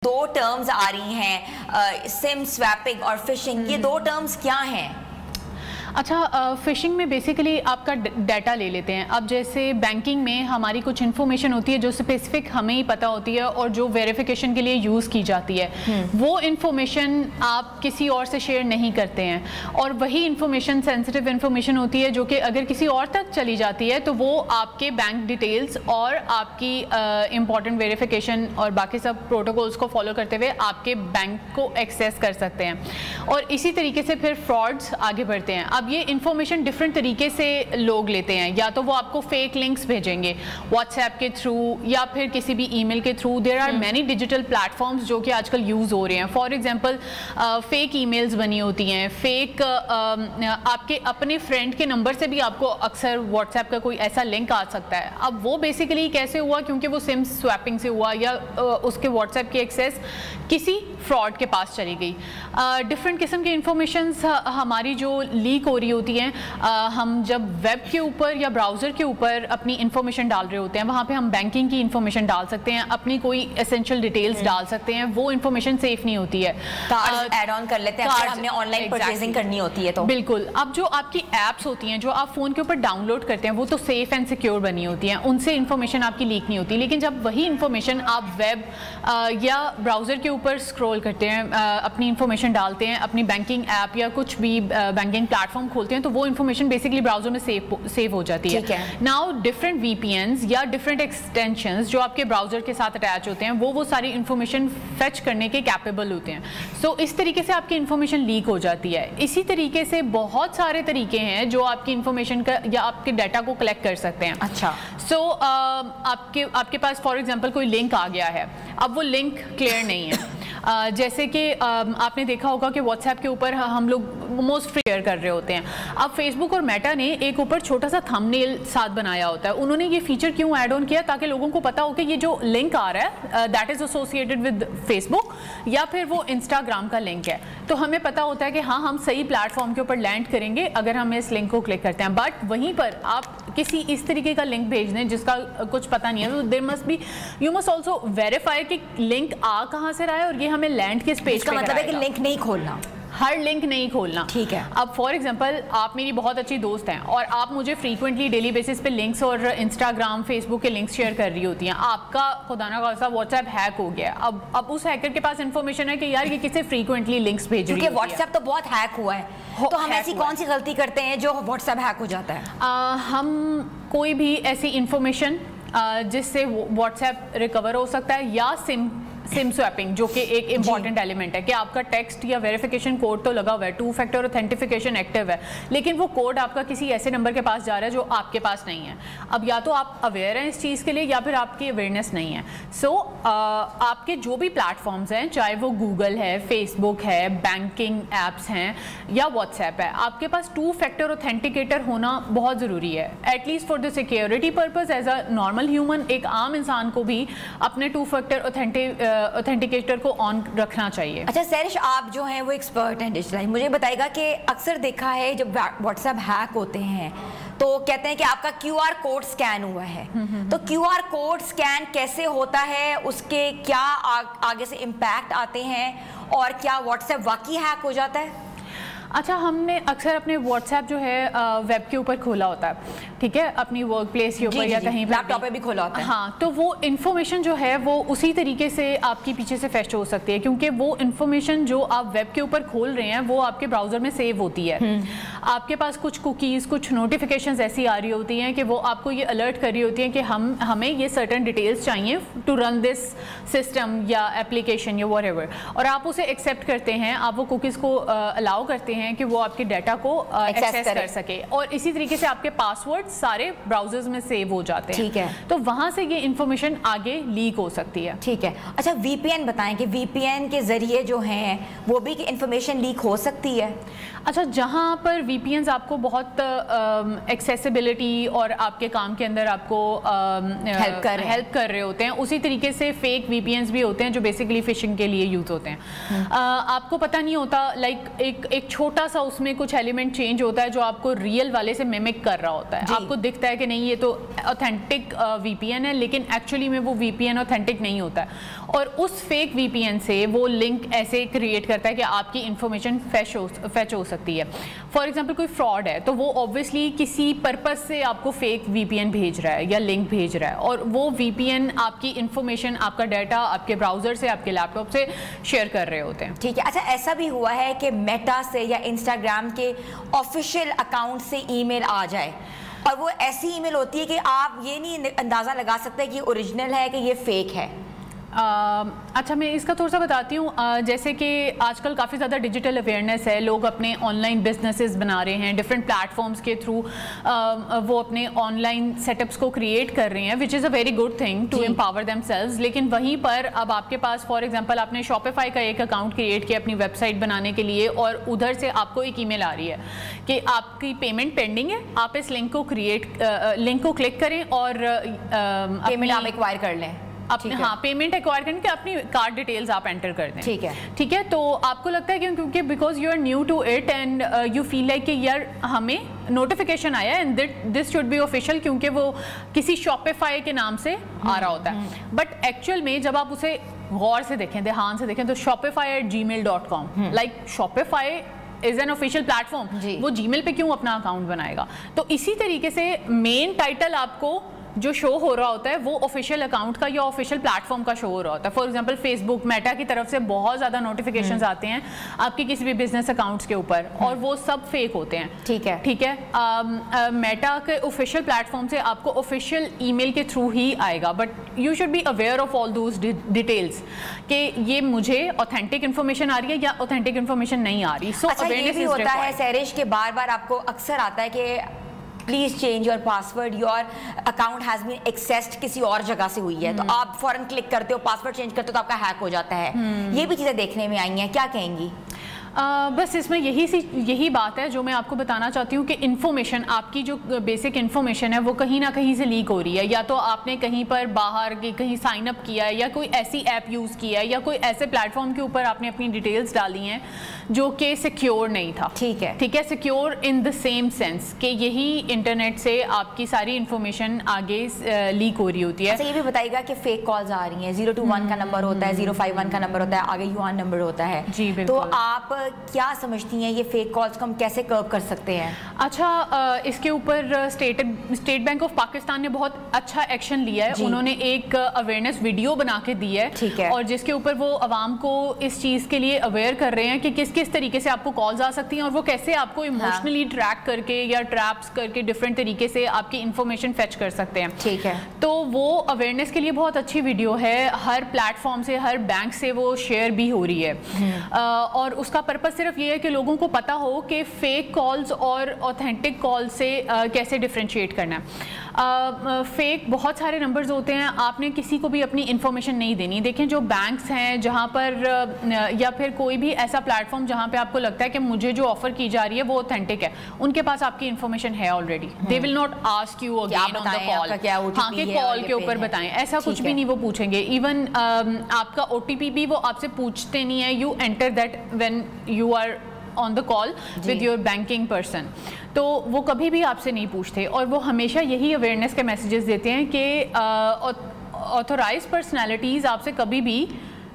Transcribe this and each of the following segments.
دو terms آ رہی ہیں سم sweeping اور فشنگ، یہ دو ٹرمز کیا ہیں؟ اچھا، فشنگ میں بیسیکلی آپ کا ڈیٹا لے لیتے ہیں. اب جیسے بینکنگ میں ہماری کچھ انفارمیشن ہوتی ہے جو اسپیسیفک ہمیں ہی پتہ ہوتی ہے اور جو ویریفیکیشن کے لیے یوز کی جاتی ہے، وہ انفارمیشن آپ کسی اور سے شیئر نہیں کرتے ہیں. اور وہی انفارمیشن سینسٹیو انفارمیشن ہوتی ہے جو کہ اگر کسی اور تک چلی جاتی ہے تو وہ آپ کے بینک ڈیٹیلز اور آپ کی امپورٹنٹ ویریفیکیشن اور باقی سب پروٹوکولز کو فالو کرتے ہوئے آپ کے بینک کو ایکسیس کر سکتے ہیں. اور اسی طریقے سے پھر فراڈز آگے بڑھتے ہیں. اب یہ انفارمیشن ڈفرینٹ طریقے سے لوگ لیتے ہیں. یا تو وہ آپ کو فیک لنکس بھیجیں گے واٹس ایپ کے تھرو یا پھر کسی بھی ای میل کے through. There are many digital platforms جو کہ آج کل یوز ہو رہے ہیں. For example fake emails بنی ہوتی ہیں، فیک آپ کے اپنے فرینڈ کے نمبر سے بھی آپ کو اکثر واٹس ایپ کا کوئی ایسا لنک آ سکتا ہے. اب وہ بیسیکلی کیسے ہوا؟ کیونکہ وہ سم سویپنگ سے ہوا یا اس کے واٹس ایپ کی ایکسیس کسی فراڈ کے پاس چلی گئی. ڈفرینٹ قسم کی انفارمیشنز ہماری جو لیک ہو رہی ہوتی ہیں. ہم جب ویب کے اوپر یا براؤزر کے اوپر اپنی انفارمیشن ڈال رہے ہوتے ہیں، وہاں پہ ہم بینکنگ کی انفارمیشن ڈال سکتے ہیں، اپنی کوئی اسینشیل ڈیٹیلز ڈال سکتے ہیں. وہ انفارمیشن سیف نہیں ہوتی ہے. کارڈ ایڈ آن کر لیتے ہیں اگر ہم نے آن لائن پرچیزنگ کرنی ہوتی ہے تو. بالکل. اب جو آپ کی ایپس ہوتی ہیں جو آپ فون کے اوپر ڈاؤن لوڈ کرتے ہیں وہ تو سیف اینڈ سیکیور بنی ہوتی ہیں، ان سے انفارمیشن آپ کی لیک نہیں ہوتی. لیکن جب وہی انفارمیشن آپ ویب یا براؤزر کے اوپر اسکرول کرتے ہیں، اپنی انفارمیشن ڈالتے ہیں، اپنی بینکنگ ایپ یا کچھ بھی بینکنگ پلیٹ فارم کھولتے ہیں، تو وہ انفارمیشن بیسکلی براؤزر میں سیو ہو جاتی ہے. ناؤ ڈفرینٹ وی پی اینز یا ڈفرینٹ ایکسٹینشنز جو آپ کے براؤزر کے ساتھ اٹیچ ہوتے ہیں وہ ساری انفارمیشن فیچ کرنے کے کیپیبل ہوتے ہیں. سو اس طریقے سے آپ کی انفارمیشن لیک ہو جاتی ہے. اسی طریقے سے بہت سارے طریقے ہیں جو آپ کی انفارمیشن کا یا آپ کے ڈیٹا کو کلیکٹ کر سکتے ہیں. اچھا. سو آپ کے پاس فار ایگزامپل کوئی لنک آ گیا ہے، اب وہ لنک کلیئر نہیں ہے. جیسے کہ آپ نے دیکھا ہوگا کہ واٹس ایپ کے اوپر ہم لوگ موسٹ شیئر کر رہے ہوتے ہیں. اب فیس بک اور میٹا نے ایک اوپر چھوٹا سا تھم نیل ساتھ بنایا ہوتا ہے. انہوں نے یہ فیچر کیوں ایڈ آن کیا؟ تاکہ لوگوں کو پتا ہو کہ یہ جو لنک آ رہا ہے that is associated with Facebook یا پھر وہ انسٹاگرام کا لنک ہے. تو ہمیں پتا ہوتا ہے کہ ہاں ہم صحیح پلیٹ فارم کے اوپر لینڈ کریں گے اگر ہم اس لنک کو کلک کرتے ہیں. بٹ وہیں پر آپ کسی اس طریقے کا لنک بھیج دیں جس کا کچھ پتہ نہیں ہے تو there must be you must also verify کہ لنک آ کہاں سے رہا ہے اور یہ ہمیں لینڈ کس پیج پہ کرائے گا. مطلب ہے کہ لنک نہیں کھولنا، ہر لنک نہیں کھولنا. ٹھیک ہے. اب فار ایگزامپل آپ میری بہت اچھی دوست ہیں اور آپ مجھے فریکوینٹلی ڈیلی بیسس پہ لنکس اور انسٹاگرام فیس بک کے لنکس شیئر کر رہی ہوتی ہیں. آپ کا خدا نہ خاصا واٹس ایپ ہیک ہو گیا. اب اس ہیکر کے پاس انفارمیشن ہے کہ یار یہ کسے فریکوینٹلی لنکس بھیج رہی ہے. کیونکہ واٹس ایپ تو بہت ہیک ہوا ہے تو ہم ایسی کون سی غلطی کرتے ہیں جو واٹس ایپ ہیک ہو جاتا ہے؟ ہم کوئی بھی ایسی انفارمیشن جس سے واٹس ایپ ریکور ہو سکتا ہے یا سم سویپنگ جو کہ ایک امپورٹنٹ ایلیمنٹ ہے کہ آپ کا ٹیکسٹ یا ویریفیکیشن کوڈ تو لگا ہوا ہے، 2 فیکٹر اوتھینٹیفیکیشن ایکٹیو ہے، لیکن وہ کوڈ آپ کا کسی ایسے نمبر کے پاس جا رہا ہے جو آپ کے پاس نہیں ہے. اب یا تو آپ اویئر ہیں اس چیز کے لیے یا پھر آپ کی اویئرنیس نہیں ہے. سو آپ کے جو بھی پلیٹ فارمز ہیں چاہے وہ گوگل ہے، فیس بک ہے، بینکنگ ایپس ہیں یا واٹس ایپ ہے، آپ کے پاس 2 فیکٹر اوتھینٹیکیٹر ہونا بہت ضروری ہے. At least for the security purpose as a normal human ایک عام انسان کو بھی اپنے 2 فیکٹر اوتھینٹیکیٹر کو آن رکھنا چاہیے. اچھا سیرش، آپ جو ہیں وہ ایکسپرٹ ہیں ڈیجیٹل، مجھے بتائے گا کہ اکثر دیکھا ہے جب واٹس ایپ ہیک ہوتے ہیں تو کہتے ہیں کہ آپ کا کیو آر کوڈ سکین ہوا ہے. تو کیو آر کوڈ سکین کیسے ہوتا ہے، اس کے کیا آگے سے امپیکٹ آتے ہیں اور کیا واٹس ایپ واقعی ہیک ہو جاتا ہے؟ اچھا، ہم نے اکثر اپنے واٹس ایپ جو ہے ویب کے اوپر کھولا ہوتا ہے، ٹھیک ہے، اپنی ورک پلیس کے اوپر یا کہیں لیپ ٹاپ پہ بھی کھولا ہوتا ہے. ہاں، تو وہ انفارمیشن جو ہے وہ اسی طریقے سے آپ کی پیچھے سے فیچ ہو سکتی ہے کیونکہ وہ انفارمیشن جو آپ ویب کے اوپر کھول رہے ہیں وہ آپ کے براؤزر میں سیو ہوتی ہے. آپ کے پاس کچھ کوکیز، کچھ نوٹیفیکیشنز ایسی آ رہی ہوتی ہیں کہ وہ آپ کو یہ الرٹ کر رہی ہوتی ہیں کہ ہمیں یہ سرٹن ڈیٹیلز چاہیے ٹو رن دس سسٹم یا اپلیکیشن یا واٹ ایور، اور آپ اسے ایکسیپٹ کرتے ہیں، آپ وہ کوکیز کو الاؤ کرتے ہیں کہ وہ آپ کے ڈیٹا کو ایکسیس کر سکے. اور اسی طریقے سے آپ کے پاسورڈ سارے براؤزرز میں سیو ہو جاتے ہیں. ٹھیک ہے. تو وہاں سے یہ انفارمیشن آگے لیک ہو سکتی ہے. ٹھیک ہے. اچھا، وی پی این بتائیں کہ وی پی این کے ذریعے جو ہیں وہ بھی انفارمیشن لیک ہو سکتی ہے؟ اچھا، جہاں پر وی پی اینز آپ کو بہت ایکسیسیبلٹی اور آپ کے کام کے اندر آپ کو ہیلپ کر رہے ہوتے ہیں، اسی طریقے سے فیک وی پی اینز بھی ہوتے ہیں جو بیسیکلی فشنگ کے لیے یوز ہوتے ہیں. آپ کو پتہ نہیں ہوتا، لائک ایک چھوٹا چھوٹا سا اس میں کچھ ایلیمنٹ چینج ہوتا ہے جو آپ کو ریئل والے سے میمک کر رہا ہوتا ہے. آپ کو دکھتا ہے کہ نہیں یہ تو اوتھینٹک وی پی این ہے, لیکن ایکچولی میں وہ وی پی این اوتھینٹک نہیں ہوتا ہے, اور اس فیک وی پی این سے وہ لنک ایسے کریٹ کرتا ہے کہ آپ کی انفارمیشن فیچ ہو سکتی ہے. فار ایگزامپل کوئی فراڈ ہے تو وہ آبویسلی کسی پرپز سے آپ کو فیک وی پی این بھیج رہا ہے یا لنک بھیج رہا ہے, اور وہ وی پی این آپ کی انفارمیشن, آپ کا ڈیٹا آپ کے براؤزر سے, آپ کے لیپ ٹاپ سے شیئر کر رہے ہوتے ہیں. ٹھیک ہے. اچھا ایسا بھی ہوا ہے کہ میٹا سے یا انسٹاگرام کے آفیشیل اکاؤنٹ سے ای میل آ جائے, اور وہ ایسی ای میل ہوتی ہے کہ آپ یہ نہیں اندازہ لگا سکتے کہ یہ اوریجنل ہے کہ یہ فیک ہے؟ اچھا میں اس کا تھوڑا سا بتاتی ہوں. جیسے کہ آج کل کافی زیادہ ڈیجیٹل اویئرنیس ہے, لوگ اپنے آن لائن بزنسز بنا رہے ہیں, ڈفرینٹ پلیٹ فارمس کے تھرو وہ اپنے آن لائن سیٹ اپس کو کریٹ کر رہے ہیں, which is a very good thing to empower themselves. لیکن وہیں پر اب آپ کے پاس فار ایگزامپل آپ نے شاپیفائی کا ایک اکاؤنٹ کریٹ کیا اپنی ویب سائٹ بنانے کے لیے, اور ادھر سے آپ کو ایک ای میل آ رہی ہے کہ آپ کی پیمنٹ پینڈنگ ہے, آپ اس لنک کو کلک کریں اور پیمنٹ آپ ایکوائر کر لیں. ہاں پیمنٹ ایکوائر کرنے کے اپنی کارڈ ڈیٹیلز آپ انٹر کر دیں. ٹھیک ہے. تو آپ کو لگتا ہے کہ کیونکہ because you are new to it and you feel like کہ یار ہمیں نوٹیفیکیشن آیا and this should be official, کیونکہ وہ کسی شاپیفائی کے نام سے آ رہا ہوتا ہے. بٹ ایکچوئل میں جب آپ اسے غور سے دیکھیں, دھیان سے دیکھیں, تو shopify@gmail.com like Shopify is an official plate form, وہ جی میل پہ کیوں اپنا اکاؤنٹ بنائے گا؟ تو اسی طریقے سے مین ٹائٹل آپ کو جو شو ہو رہا ہوتا ہے وہ آفیشیل اکاؤنٹ کا یا آفیشیل پلیٹ فارم کا شو ہو رہا ہوتا ہے. For example Facebook, Meta کی طرف سے بہت زیادہ نوٹیفیکیشنز آتے ہیں آپ کی کسی بھی بزنس اکاؤنٹس کے اوپر, اور وہ سب فیک ہوتے ہیں. ٹھیک ہے. میٹا کے آفیشیل پلیٹ فارم سے آپ کو آفیشیل ای میل کے تھرو ہی آئے گا, but you should be aware of all those details کہ یہ مجھے اوتھینٹک انفارمیشن آ رہی ہے یا اوتھینٹک انفارمیشن نہیں آ رہی. سو یہ بھی ہوتا ہے سیرش کہ بار بار آپ کو اکثر آتا ہے کہ please change your password, your account has been accessed کسی اور جگہ سے ہوئی ہے, تو آپ فوراً کلک کرتے ہو, پاسورڈ چینج کرتے ہو تو آپ کا ہیک ہو جاتا ہے. یہ بھی چیزیں دیکھنے میں آئی ہیں, کیا کہیں گی؟ بس اس میں یہی بات ہے جو میں آپ کو بتانا چاہتی ہوں کہ انفارمیشن, آپ کی جو بیسک انفارمیشن ہے وہ کہیں نہ کہیں سے لیک ہو رہی ہے, یا تو آپ نے کہیں پر باہر کہیں سائن اپ کیا ہے, یا کوئی ایسی ایپ یوز کیا ہے, یا کوئی ایسے پلیٹ فارم کے اوپر آپ نے اپنی ڈیٹیلز ڈالی ہیں جو کہ سیکیور نہیں تھا. ٹھیک ہے. Secure in the same sense کہ یہی انٹرنیٹ سے آپ کی ساری انفارمیشن آگے لیک ہو ری ہوتی ہے. یہ بھی بتائیے گا کہ فیک کالز آ رہی ہیں, 021 کا نمبر ہوتا ہے, 051 کا نمبر ہوتا ہے, آگے یوان نمبر ہوتا ہے. جی بالکل. تو آپ کیا سمجھتی ہیں یہ فیک کالز کو ہم کیسے کرب کر سکتے ہیں؟ اچھا اس کے اوپر اسٹیٹ بینک آف پاکستان نے بہت اچھا ایکشن لیا ہے. انہوں نے ایک اویئرنیس ویڈیو بنا کے دی ہے, اور جس کے اوپر وہ عوام کو اس چیز کے لیے اویئر کر رہے ہیں کہ کس طریقے سے آپ کو کالز آ سکتی ہیں, اور وہ کیسے آپ کو ایموشنلی ٹریک کر کے یا ٹریپس کر کے ڈفرینٹ طریقے سے آپ کی انفارمیشن فیچ کر سکتے ہیں. ٹھیک ہے. تو وہ اویئرنیس کے لیے بہت اچھی ویڈیو ہے, ہر پلیٹ فارم سے, ہر بینک سے وہ شیئر بھی ہو رہی ہے, اور اس کا پرپز صرف یہ ہے کہ لوگوں کو پتا ہو کہ فیک کالز اور اوتھینٹک کال سے کیسے ڈفرینشیٹ کرنا ہے. فیک بہت سارے نمبرز ہوتے ہیں, آپ نے کسی کو بھی اپنی انفارمیشن نہیں دینی. دیکھیں جو بینکس ہیں جہاں پر, یا پھر کوئی بھی ایسا پلیٹ فارم جہاں پہ آپ کو لگتا ہے کہ مجھے جو آفر کی جا رہی ہے وہ اوتھینٹک ہے, ان کے پاس آپ کی انفارمیشن ہے already. They will not ask you again on the call, ہاں کہ کال کے اوپر بتائیں, ایسا کچھ بھی نہیں وہ پوچھیں گے. ایون آپ کا OTP بھی وہ آپ سے پوچھتے نہیں ہیں, you enter that when you are on the call with your banking person. تو وہ کبھی بھی آپ سے نہیں پوچھتے, اور وہ ہمیشہ یہی اویئرنیس کے میسیجز دیتے ہیں کہ آتھورائز پرسنالٹیز آپ سے کبھی بھی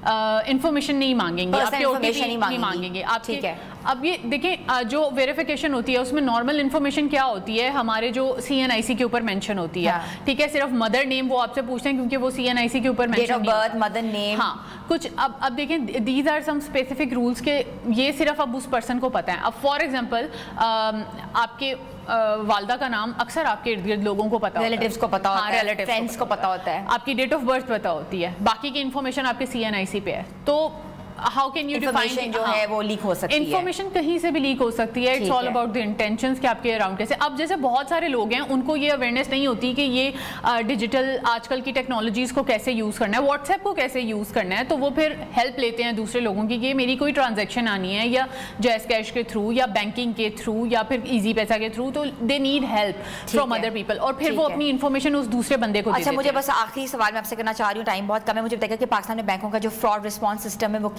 انفارمیشن نہیں مانگیں گے, آپ کے OTP نہیں مانگیں گے. آپ ٹھیک ہے. اب یہ دیکھیں جو ویریفیکیشن ہوتی ہے اس میں نارمل انفارمیشن کیا ہوتی ہے, ہمارے جو CNIC کے اوپر مینشن ہوتی ہے. ٹھیک ہے. صرف مدر نیم وہ آپ سے پوچھتے ہیں کیونکہ وہ CNIC کے اوپر مینشن نہیں ہے, مدر نیم. ہاں کچھ اب دیکھیں these are some specific rules کے یہ صرف اب اس پرسن کو پتہ ہے. اب فار ایگزامپل آپ کے والدہ کا نام اکثر آپ کے ارد گرد لوگوں کو پتا ہوتا ہے, ریلیٹیوز کو پتا ہوتا ہے, فرینڈس کو پتا ہوتا ہے, آپ کی ڈیٹ آف برتھ پتا ہوتی ہے, باقی کی انفارمیشن آپ کے CNIC پہ ہے. تو how can you define جو ہے وہ لیک ہو سکتی ہے, انفارمیشن کہیں سے بھی لیک ہو سکتی ہے. It's all about the intentions کہ آپ کے اراؤنڈ کیسے. اب جیسے بہت سارے لوگ ہیں ان کو یہ اویئرنیس نہیں ہوتی کہ یہ ڈیجیٹل آج کل کی ٹیکنالوجیز کو کیسے یوز کرنا ہے, واٹس ایپ کو کیسے یوز کرنا ہے. تو وہ پھر ہیلپ لیتے ہیں دوسرے لوگوں کی کہ میری کوئی ٹرانزیکشن آنی ہے یا جیز کیش کے تھرو یا بینکنگ کے تھرو یا پھر ایزی پیسہ کے تھرو, تو they need help from other people, اور پھر وہ اپنی انفارمیشن اس دوسرے بندے کو. اچھا مجھے بس آخری سوال میں آپ سے کرنا چاہ رہی ہوں, ٹائم بہت کم ہے, مجھے بتائیے گا کہ پاکستان میں بینکوں کا جو فراڈ رسپانس سسٹم ہے وہ